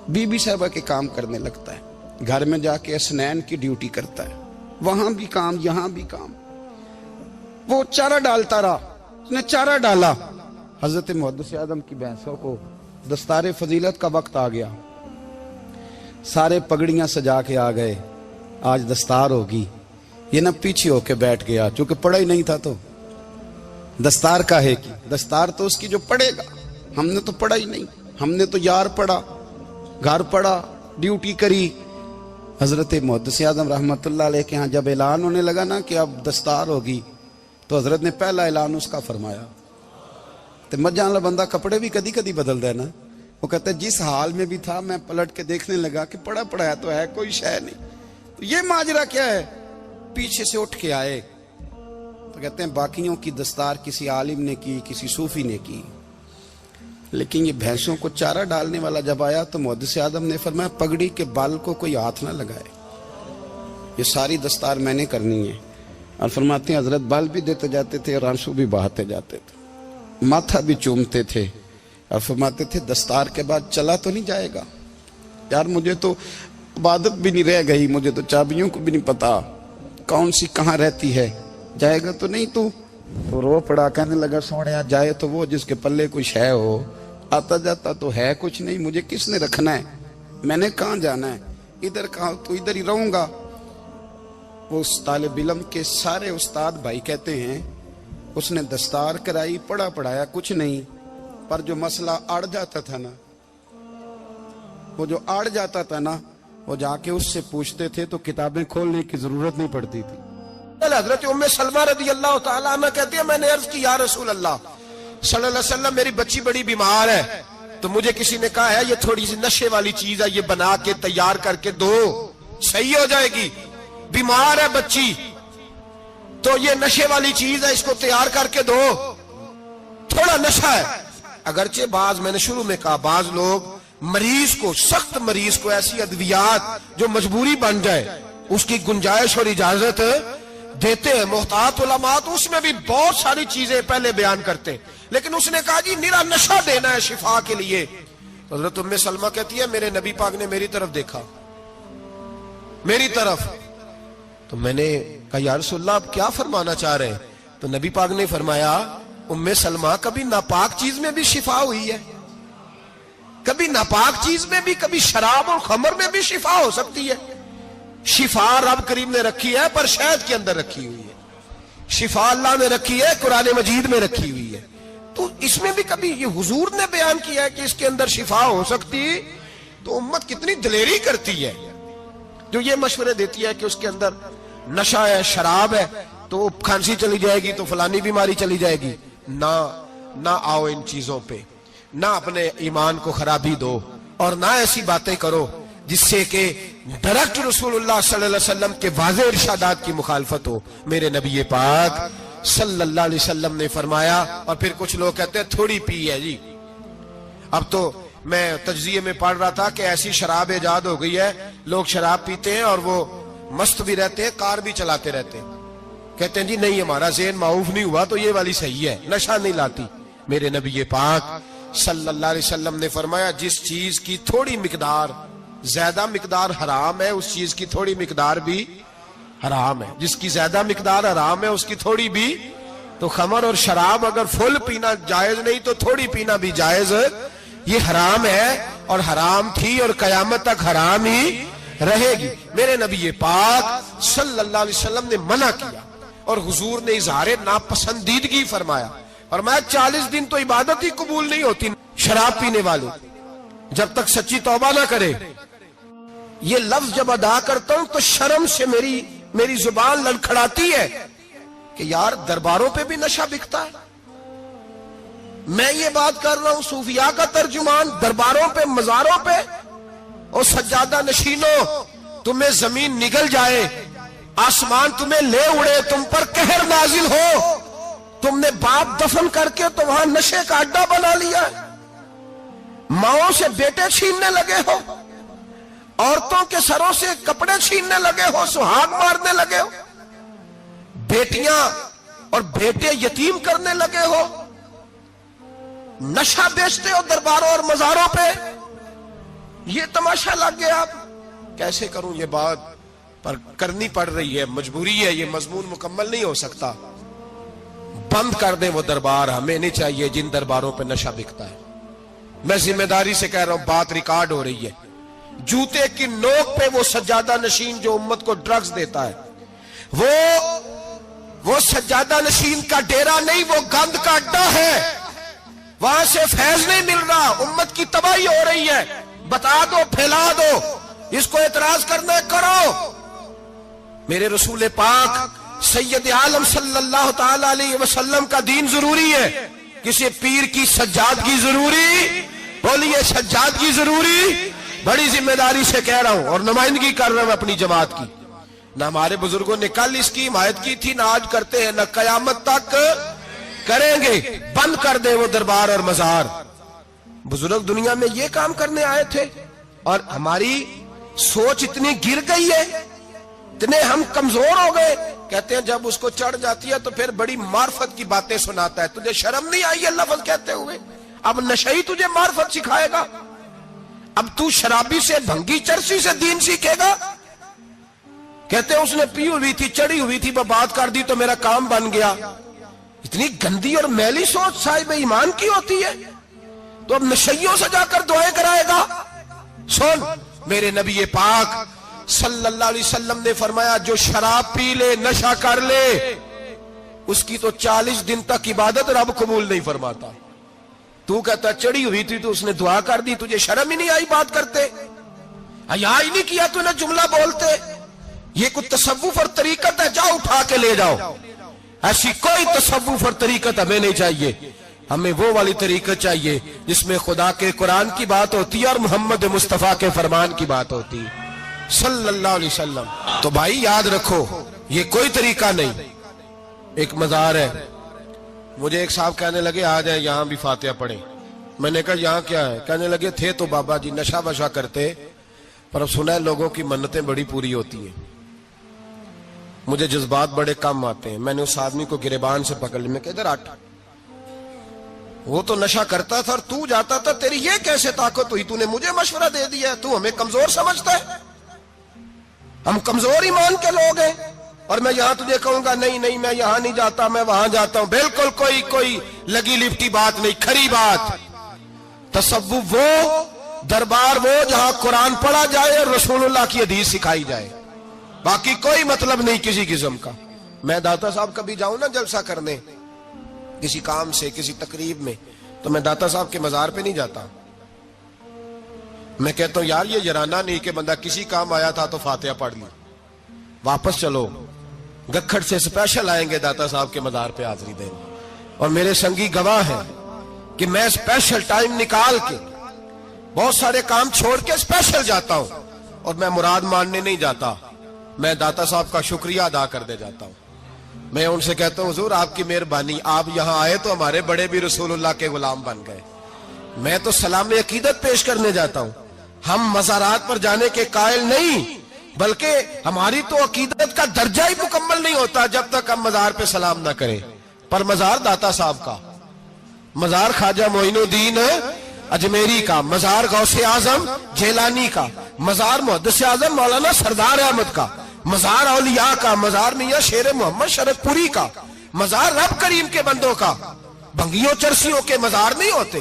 بی بی صاحبہ کے کام کرنے لگتا ہے، گھر میں جا کے اسنین کی ڈیوٹی کرتا ہے، وہاں بھی کام یہاں بھی کام۔ وہ چارہ ڈالتا رہا، اس نے چارہ ڈالا۔ حضرت محدث اعظم کی بھینسوں کو دستار فضیلت کا وقت آ گیا، سارے پگڑیاں سجا کے آ گئے، آج دستار ہوگی۔ یہ نہ پیچھے ہو کے بیٹھ گیا، چونکہ پڑھا ہی نہیں تھا تو دستار کا ہے کی، دستار تو اس کی جو پڑھے گا، ہم نے تو پڑھا ہی نہیں، ہم نے تو یار پڑھا، گھر پڑھا، ڈیوٹی کری۔ حضرت محدث اعظم رحمت اللہ علیہ کے ہاں جب اعلان ہونے لگا نا کہ اب دستار ہوگی تو حضرت نے پہلا اعلان اس کا فرمایا۔ تو مت جان لا بندہ کپڑے بھی کدی کدی بدل دے نا، وہ کہتا ہے جس حال میں بھی تھا میں پلٹ کے دیکھنے لگا کہ پڑھا پڑھایا تو ہے، کوئی شے نہیں، تو یہ ماجرا کیا ہے؟ پیچھے سے اٹھ کے آئے تو کہتے ہیں باقیوں کی دستار کسی عالم نے کی، کسی صوفی نے کی، لیکن یہ بھینسوں کو چارہ ڈالنے والا جب آیا تو محدث اعظم نے فرمایا پگڑی کے بال کو کوئی ہاتھ نہ لگائے، یہ ساری دستار میں نے کرنی ہے۔ اور فرماتے ہیں حضرت بال بھی دیتے جاتے تھے اور آنسو بھی بہاتے جاتے تھے، ماتھا بھی چومتے تھے، اور فرماتے تھے دستار کے بعد چلا تو نہیں جائے گا یار، مجھے تو عبادت بھی نہیں رہ گئی، مجھے تو چابیوں کو بھی نہیں پتا کون سی کہاں رہتی ہے، جائے گا تو نہیں تو رو پڑا۔ کہنے لگا سونیا جائے تو وہ جس کے پلے کچھ ہے ہو، آتا جاتا تو ہے کچھ نہیں، مجھے کس نے رکھنا ہے، میں نے کہاں جانا ہے، ادھر کہاں تو ادھر ہی رہوں گا۔ وہ اس طالب علم کے سارے استاد بھائی کہتے ہیں اس نے دستار کرائی، پڑھا پڑھایا کچھ نہیں، پر جو مسئلہ اڑ جاتا تھا نا، وہ جو اڑ جاتا تھا نا، وہ جا کے اس سے پوچھتے تھے تو کتابیں کھولنے کی ضرورت نہیں پڑتی تھی۔ حضرت ام سلمہ رضی اللہ تعالیٰ عنہ کہتی ہے میں نے عرض کی یا رسول اللہ صلی اللہ علیہ وسلم میری بچی بڑی بیمار ہے، تو مجھے کسی نے کہا ہے یہ تھوڑی سی نشے والی چیز ہے، یہ بنا کے تیار کر کے دو صحیح ہو جائے گی، بیمار ہے بچی تو یہ نشے والی چیز ہے، اس کو تیار کر کے دو، تھوڑا نشہ ہے، اگرچہ بعض، میں نے شروع میں کہا، بعض لوگ مریض کو، سخت مریض کو ایسی ادویات جو مجبوری بن جائے اس کی گنجائش اور اجازت دیتے ہیں. محتاط علماء تو اس میں بھی بہت ساری چیزیں پہلے بیان کرتے ہیں، لیکن اس نے کہا جی نرا نشہ دینا ہے شفا کے لیے. حضرت ام سلمہ کہتی ہے میرے نبی پاک نے میری طرف دیکھا، میری طرف. تو میں نے کہا یا رسول اللہ آپ کیا فرمانا چاہ رہے ہیں؟ تو نبی پاک نے فرمایا ام سلمہ کبھی ناپاک چیز میں بھی شفا ہوئی ہے، کبھی ناپاک چیز میں بھی، کبھی شراب اور خمر میں بھی شفا ہو سکتی ہے. شفا رب کریم نے رکھی ہے پر شہد کے اندر رکھی ہوئی ہے، شفا اللہ نے رکھی ہے قرآن مجید میں رکھی ہوئی ہے. تو اس میں بھی کبھی یہ حضور نے بیان کیا ہے کہ اس کے اندر شفا ہو سکتی، تو امت کتنی دلیری کرتی ہے جو یہ مشورے دیتی ہے کہ اس کے اندر نشہ ہے، شراب ہے، تو کھانسی چلی جائے گی تو فلانی بیماری چلی جائے گی. نہ آؤ ان چیزوں پہ، نہ اپنے ایمان کو خرابی دو، اور نہ ایسی باتیں کرو جس سے کہ ڈائریکٹ رسول اللہ صلی اللہ علیہ وسلم کے واضح ارشادات کی مخالفت ہو. میرے نبی پاک صلی اللہ علیہ وسلم نے فرمایا. اور پھر کچھ لوگ کہتے ہیں تھوڑی پی ہے جی. اب تو میں تجزیے میں پڑھ رہا تھا کہ ایسی شراب ایجاد ہو گئی ہے، لوگ شراب پیتے ہیں اور وہ مست بھی رہتے ہیں، کار بھی چلاتے رہتے ہیں، کہتے ہیں جی نہیں ہمارا ذہن معاف نہیں ہوا تو یہ والی صحیح ہے، نشہ نہیں لاتی. میرے نبی پاک صلی اللہ علیہ وسلم نے فرمایا جس چیز کی تھوڑی مقدار، زیادہ مقدار حرام ہے اس چیز کی تھوڑی مقدار بھی حرام ہے. جس کی زیادہ مقدار حرام ہے اس کی تھوڑی بھی. تو خمر اور شراب اگر فل پینا جائز نہیں تو تھوڑی پینا بھی جائز. یہ حرام ہے اور حرام تھی اور قیامت تک حرام ہی رہے گی. میرے نبی پاک صلی اللہ علیہ وسلم نے منع کیا اور حضور نے اظہار ناپسندیدگی فرمایا. اور میں 40 دن تو عبادت ہی قبول نہیں ہوتی شراب پینے والے جب تک سچی توبہ نہ کرے. یہ لفظ جب ادا کرتا ہوں تو شرم سے میری زبان لڑکھڑاتی ہے کہ یار درباروں پہ بھی نشہ بکتا ہے. میں یہ بات کر رہا ہوں صوفیاء کا ترجمان، درباروں پہ، مزاروں پہ. اور سجادہ نشینوں تمہیں زمین نگل جائے، آسمان تمہیں لے اڑے، تم پر قہر نازل ہو، تم نے باپ دفن کر کے تو وہاں نشے کا اڈا بنا لیا، ماؤں سے بیٹے چھیننے لگے ہو، عورتوں کے سروں سے کپڑے چھیننے لگے ہو، سہاگ مارنے لگے ہو، بیٹیاں اور بیٹے یتیم کرنے لگے ہو، نشہ بیچتے ہو درباروں اور مزاروں پہ. یہ تماشا لگ گیا. آپ کیسے کروں یہ بات، پر کرنی پڑ رہی ہے، مجبوری ہے، یہ مضمون مکمل نہیں ہو سکتا. بند کر دیں وہ دربار، ہمیں نہیں چاہیے جن درباروں پہ نشہ بکتا ہے. میں ذمہ داری سے کہہ رہا ہوں، بات ریکارڈ ہو رہی ہے. جوتے کی نوک پہ وہ سجادہ نشین جو امت کو ڈرگز دیتا ہے، وہ سجادہ نشین کا ڈیرا نہیں، وہ گند کا اڈا ہے. وہاں سے فیض نہیں مل رہا، امت کی تباہی ہو رہی ہے. بتا دو، پھیلا دو. اس کو اعتراض کرنا ہے کرو. میرے رسول پاک سید عالم صلی اللہ تعالی علیہ وسلم کا دین ضروری ہے. کسی پیر کی سجادگی ضروری؟ بولیے سجادگی ضروری؟ بڑی ذمہ داری سے کہہ رہا ہوں اور نمائندگی کر رہا ہوں اپنی جماعت کی. نہ ہمارے بزرگوں نے کل اس کی حمایت کی تھی، نہ آج کرتے ہیں، نہ قیامت تک کریں گے. بند کر دے وہ دربار اور مزار. بزرگ دنیا میں یہ کام کرنے آئے تھے اور ہماری سوچ اتنی گر گئی ہے، اتنے ہم کمزور ہو گئے. کہتے ہیں جب اس کو چڑھ جاتی ہے تو پھر بڑی معرفت کی باتیں سناتا ہے. تجھے شرم نہیں آئی یہ لفظ کہتے ہوئے؟ اب نشئی تجھے معرفت سکھائے گا؟ اب تو شرابی سے، بھنگی چرسی سے دین سیکھے گا؟ کہتے ہیں اس نے پی ہوئی تھی، چڑھی ہوئی تھی، بات کر دی تو میرا کام بن گیا. اتنی گندی اور میلی سوچ صاحب ایمان کی ہوتی ہے. تو اب نشیوں سے جا کر دعائیں کرائے گا؟ سن، میرے نبی پاک صلی اللہ علیہ وسلم نے فرمایا جو شراب پی لے، نشہ کر لے، اس کی تو 40 دن تک عبادت رب قبول نہیں فرماتا. تو کہتا چڑھی ہوئی تھی تو اس نے دعا کر دی، تجھے شرم ہی نہیں آئی بات کرتے؟ حیا ہی نہیں کیا تو نے جملہ بولتے؟ یہ کوئی تصوف اور طریقت ہے؟ جاؤ اٹھا کے لے جاؤ. ایسی کوئی تصوف اور طریقت ہمیں نہیں چاہیے. ہمیں وہ والی طریقت چاہیے جس میں خدا کے قرآن کی بات ہوتی ہے اور محمد مصطفیٰ کے فرمان کی بات ہوتی ہے صلی اللہ علیہ وسلم. تو بھائی یاد رکھو یہ کوئی طریقہ نہیں. ایک مزار ہے، مجھے ایک صاحب کہنے لگے آ جائیں یہاں بھی فاتحہ پڑھیں. میں نے کہا یہاں کیا ہے؟ کہنے لگے تھے تو بابا جی نشہ وشا کرتے، پر اب سنا ہے لوگوں کی منتیں بڑی پوری ہوتی ہیں، مجھے جذبات بڑے کم آتے ہیں۔ میں نے اس آدمی کو گریبان سے پکڑ لیا، میں کہ ادھر ہٹ، وہ تو نشہ کرتا تھا اور تو جاتا تھا، تیری یہ کیسے طاقت ہوئی؟ تو نے مجھے مشورہ دے دیا، تو ہمیں کمزور سمجھتا ہے؟ ہم کمزور ایمان کے لوگ ہیں، اور میں یہاں تجھے کہوں گا نہیں نہیں میں یہاں نہیں جاتا، میں وہاں جاتا ہوں۔ بالکل کوئی لگی لپٹی بات نہیں، کھری بات۔ تصوف وہ، دربار وہ جہاں قرآن پڑھا جائے اور رسول اللہ کی حدیث سکھائی جائے، باقی کوئی مطلب نہیں کسی قسم کا۔ میں داتا صاحب کبھی جاؤں نا جلسہ کرنے کسی کام سے، کسی تقریب میں، تو میں داتا صاحب کے مزار پہ نہیں جاتا۔ میں کہتا ہوں یار یہ یرانہ نہیں کہ بندہ کسی کام آیا تھا تو فاتحہ پڑھ لی، واپس چلو گکھڑ سے اسپیشل آئیں گے داتا صاحب کے مزار پہ حاضری دینے، اور میرے سنگی گواہ ہیں کہ میں اسپیشل ٹائم نکال کے بہت سارے کام چھوڑ کے اسپیشل جاتا ہوں، اور میں مراد ماننے نہیں جاتا، میں داتا صاحب کا شکریہ ادا کر دے جاتا ہوں۔ میں ان سے کہتا ہوں حضور آپ کی مہربانی، آپ یہاں آئے تو ہمارے بڑے بھی رسول اللہ کے غلام بن گئے۔ میں تو سلام عقیدت پیش کرنے جاتا ہوں، ہم مزارات پر جانے کے قائل نہیں، بلکہ ہماری تو عقیدت کا درجہ ہی مکمل نہیں ہوتا جب تک ہم مزار پہ سلام نہ کریں۔ پر مزار داتا صاحب کا، مزار خواجہ معین الدین اجمیری کا، مزار غوث اعظم جیلانی کا، مزار محدث اعظم مولانا سردار احمد کا، مزار اولیاء کا، مزار میاں شیر محمد شرک پوری کا، مزار رب کریم کے بندوں کا۔ بھنگیوں چرسیوں کے مزار نہیں ہوتے،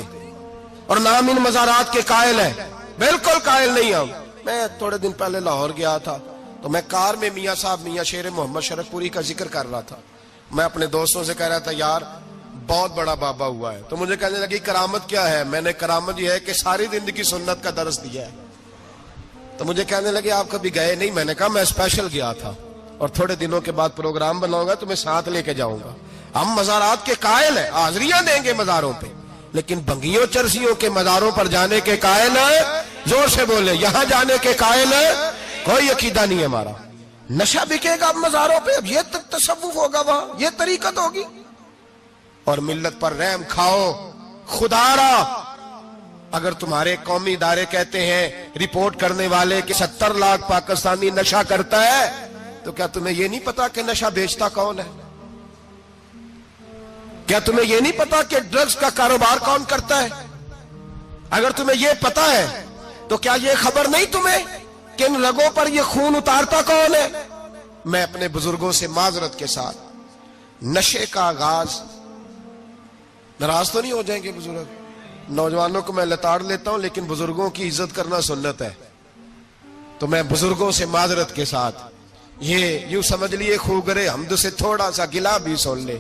اور نام ان مزارات کے قائل ہیں، بالکل قائل نہیں ہم۔ میں تھوڑے دن پہلے لاہور گیا تھا، تو میں کار میں میاں صاحب میاں شیر محمد شرک پوری کا ذکر کر رہا تھا۔ میں اپنے دوستوں سے کہہ رہا تھا یار بہت بڑا بابا ہوا ہے، تو مجھے کہنے لگی کرامت کیا ہے؟ میں نے کرامت یہ ہے کہ ساری زندگی سنت کا درس دیا ہے۔ تو مجھے کہنے لگے آپ کبھی گئے نہیں؟ میں نے کہا میں اسپیشل گیا تھا، اور تھوڑے دنوں کے بعد پروگرام بناؤں گا تو میں ساتھ لے کے جاؤں گا۔ ہم مزارات کے قائل ہیں، حاضریاں دیں گے مزاروں پہ، لیکن بھنگیوں چرسیوں کے مزاروں پر جانے کے قائل ہیں، زور سے بولے، یہاں جانے کے قائل ہیں، کوئی عقیدہ نہیں ہے ہمارا۔ نشہ بکے گا اب مزاروں پہ، اب یہ تصوف ہوگا وہاں، یہ طریقت ہوگی۔ اور ملت پر رحم کھاؤ، خدا را اگر تمہارے قومی ادارے کہتے ہیں رپورٹ کرنے والے کہ 70 لاکھ پاکستانی نشہ کرتا ہے، تو کیا تمہیں یہ نہیں پتا کہ نشہ بیچتا کون ہے؟ کیا تمہیں یہ نہیں پتا کہ ڈرگز کا کاروبار کون کرتا ہے؟ اگر تمہیں یہ پتا ہے تو کیا یہ خبر نہیں تمہیں کہ ان رگوں پر یہ خون اتارتا کون ہے؟ میں اپنے بزرگوں سے معذرت کے ساتھ، نشے کا آغاز، ناراض تو نہیں ہو جائیں گے بزرگ، نوجوانوں کو میں لتاڑ لیتا ہوں لیکن بزرگوں کی عزت کرنا سنت ہے، تو میں بزرگوں سے معذرت کے ساتھ یہ یوں سمجھ لیے خوگرے حمد سے تھوڑا سا گلا بھی سن لے۔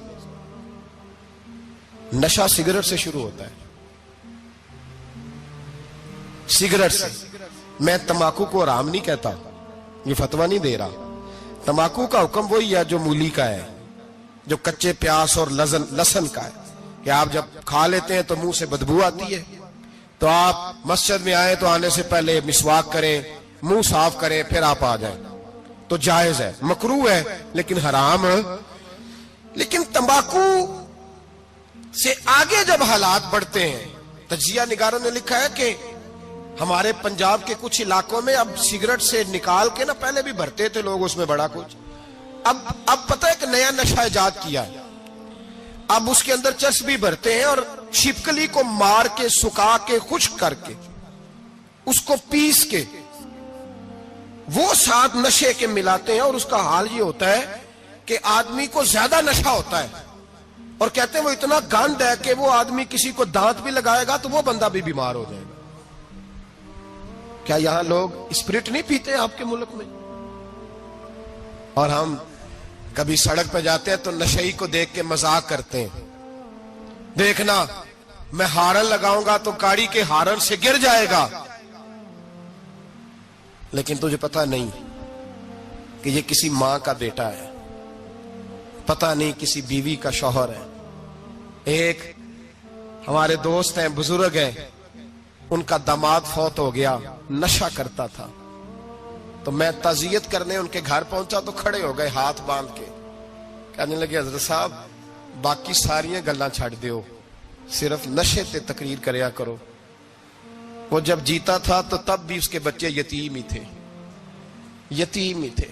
نشہ سگریٹ سے شروع ہوتا ہے، سگریٹ سے۔ میں تمباکو کو حرام نہیں کہتا، یہ فتویٰ نہیں دے رہا، تمباکو کا حکم وہی ہے جو مولی کا ہے، جو کچے پیاز اور لہسن کا ہے، کہ آپ جب کھا لیتے ہیں تو منہ سے بدبو آتی ہے، تو آپ مسجد میں آئیں تو آنے سے پہلے مسواک کریں، منہ صاف کریں، پھر آپ آ جائیں، تو جائز ہے، مکروہ ہے لیکن حرام ہے۔ لیکن تمباکو سے آگے جب حالات بڑھتے ہیں، تجزیہ نگاروں نے لکھا ہے کہ ہمارے پنجاب کے کچھ علاقوں میں اب سگریٹ سے نکال کے نا، پہلے بھی بھرتے تھے لوگ اس میں بڑا کچھ، اب پتہ ہے کہ نیا نشہ ایجاد کیا ہے، اب اس کے اندر چرس بھی بھرتے ہیں، اور چھپکلی کو مار کے، سکھا کے، خشک کر کے، اس کو پیس کے وہ ساتھ نشے کے ملاتے ہیں، اور اس کا حال یہ ہوتا ہے کہ آدمی کو زیادہ نشہ ہوتا ہے، اور کہتے ہیں وہ اتنا گند ہے کہ وہ آدمی کسی کو دانت بھی لگائے گا تو وہ بندہ بھی بیمار ہو جائے گا۔ کیا یہاں لوگ اسپرٹ نہیں پیتے آپ کے ملک میں؟ اور ہم کبھی سڑک پہ جاتے ہیں تو نشئی کو دیکھ کے مذاق کرتے ہیں، دیکھنا میں ہارن لگاؤں گا تو گاڑی کے ہارن سے گر جائے گا، لیکن تجھے پتا نہیں کہ یہ کسی ماں کا بیٹا ہے، پتا نہیں کسی بیوی کا شوہر ہے۔ ایک ہمارے دوست ہیں، بزرگ ہیں، ان کا داماد فوت ہو گیا، نشہ کرتا تھا، تو میں تعزیت کرنے ان کے گھر پہنچا تو کھڑے ہو گئے ہاتھ باندھ کے، کہنے لگے حضرت صاحب باقی ساریاں گلاں چھڑ دیو، صرف نشے تے تقریر کریا کرو. وہ جب جیتا تھا تو تب بھی اس کے بچے یتیم ہی تھے, یتیم ہی تھے.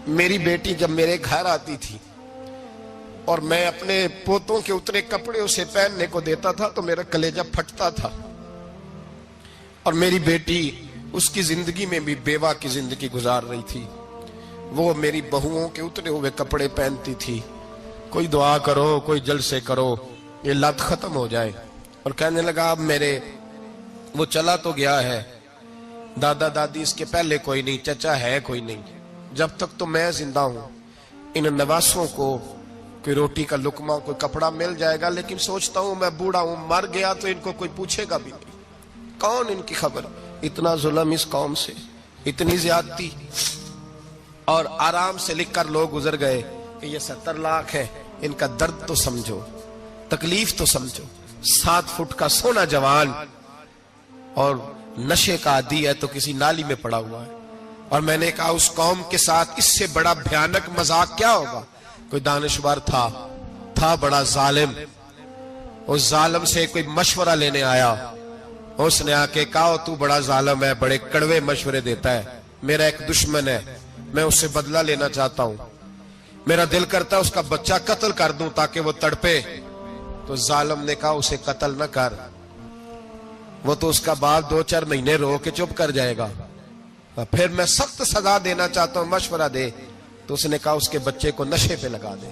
میری بیٹی جب میرے گھر آتی تھی اور میں اپنے پوتوں کے اترے کپڑے اسے پہننے کو دیتا تھا تو میرا کلیجہ پھٹتا تھا. اور میری بیٹی اس کی زندگی میں بھی بیوہ کی زندگی گزار رہی تھی. وہ میری بہوؤں کے اترے ہوئے کپڑے پہنتی تھی. کوئی دعا کرو, کوئی جلسے کرو, یہ لت ختم ہو جائے. اور کہنے لگا اب میرے وہ چلا تو گیا ہے, دادا دادی اس کے پہلے کوئی نہیں, چچا ہے کوئی نہیں, جب تک تو میں زندہ ہوں ان نواسوں کو کوئی روٹی کا لقمہ, کوئی کپڑا مل جائے گا. لیکن سوچتا ہوں میں بوڑھا ہوں, مر گیا تو ان کو کوئی پوچھے گا بھی نہیں, کون ان کی خبر. اتنا ظلم اس قوم سے, اتنی زیادتی. اور آرام سے لکھ کر لوگ گزر گئے کہ یہ 70 لاکھ ہے, ان کا درد تو سمجھو, تکلیف تو سمجھو. 7 فٹ کا سونا جوان اور نشے کا عادی ہے تو کسی نالی میں پڑا ہوا ہے. اور میں نے کہا اس قوم کے ساتھ اس سے بڑا بھیانک مذاق کیا ہوگا. کوئی دانشور تھا بڑا ظالم, اس ظالم سے کوئی مشورہ لینے آیا. اس نے آ کے کہا تو بڑا ظالم ہے, بڑے کڑوے مشورے دیتا ہے, میرا ایک دشمن ہے, میں اس سے بدلہ لینا چاہتا ہوں, میرا دل کرتا ہے اس کا بچہ قتل کر دوں تاکہ وہ تڑپے. تو ظالم نے کہا اسے قتل نہ کر, وہ تو اس کا باپ 2-4 مہینے رو کے چپ کر جائے گا. پھر میں سخت سزا دینا چاہتا ہوں, مشورہ دے. تو اس نے کہا اس کے بچے کو نشے پہ لگا دے.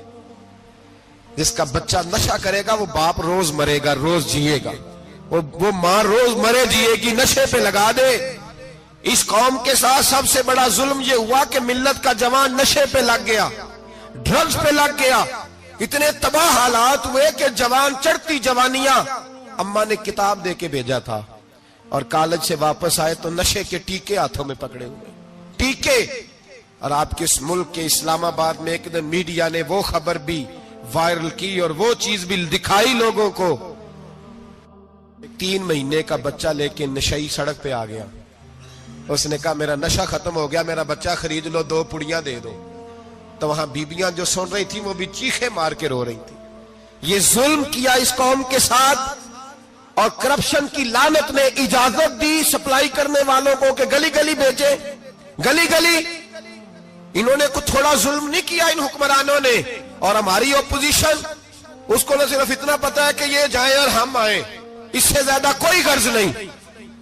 جس کا بچہ نشہ کرے گا وہ باپ روز مرے گا, روز جیے گا, وہ ماں روز مرے جیے گی, نشے پہ لگا دے. اس قوم کے ساتھ سب سے بڑا ظلم یہ ہوا کہ ملت کا جوان نشے پہ لگ گیا, ڈرگز پہ لگ گیا. اتنے تباہ حالات ہوئے کہ جوان چڑھتی جوانیاں, اماں نے کتاب دے کے بھیجا تھا, اور کالج سے واپس آئے تو نشے کے ٹیکے ہاتھوں میں پکڑے ہوئے, ٹیکے. اور آپ کے اس ملک کے اسلام آباد میں ایک دن میڈیا نے وہ خبر بھی وائرل کی اور وہ چیز بھی دکھائی لوگوں کو. 3 مہینے کا بچہ لے کے نشئی سڑک پہ آ گیا. اس نے کہا میرا نشہ ختم ہو گیا, میرا بچہ خرید لو, 2 پڑیاں دے دو. تو وہاں بیبیاں جو سن رہی تھی وہ بھی چیخے مار کے رو رہی تھی. یہ ظلم کیا اس قوم کے ساتھ, اور کرپشن کی لعنت نے اجازت دی سپلائی کرنے والوں کو کہ گلی گلی بیچے, گلی گلی. انہوں نے کچھ تھوڑا ظلم نہیں کیا ان حکمرانوں نے. اور ہماری اپوزیشن, اس کو نہ صرف اتنا پتا ہے کہ یہ جائیں اور ہم آئیں, اس سے زیادہ کوئی غرض نہیں.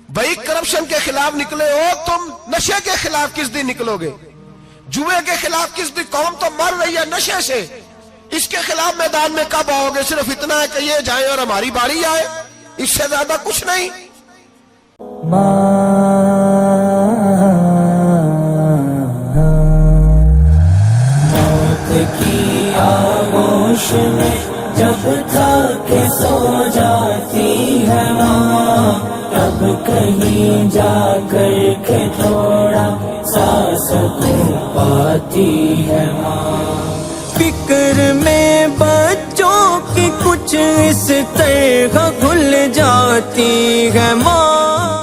بھائی کرپشن کے خلاف نکلے ہو تم, نشے کے خلاف کس دن نکلو گے, جوئے کے خلاف کس دن, قوم تو مر رہی ہے نشے سے, اس کے خلاف میدان میں کب آؤ گے. صرف اتنا ہے کہ یہ جائیں اور ہماری باری آئے, اس سے زیادہ کچھ نہیں. موت کی آغوش میں جب تھک سو جاتی ہے ماں, تب کہیں جا کر کے تھوڑا سا سکون پاتی ہے ماں. فکر میں بچوں کی کچھ اس طرح کھل جاتی ہے ماں.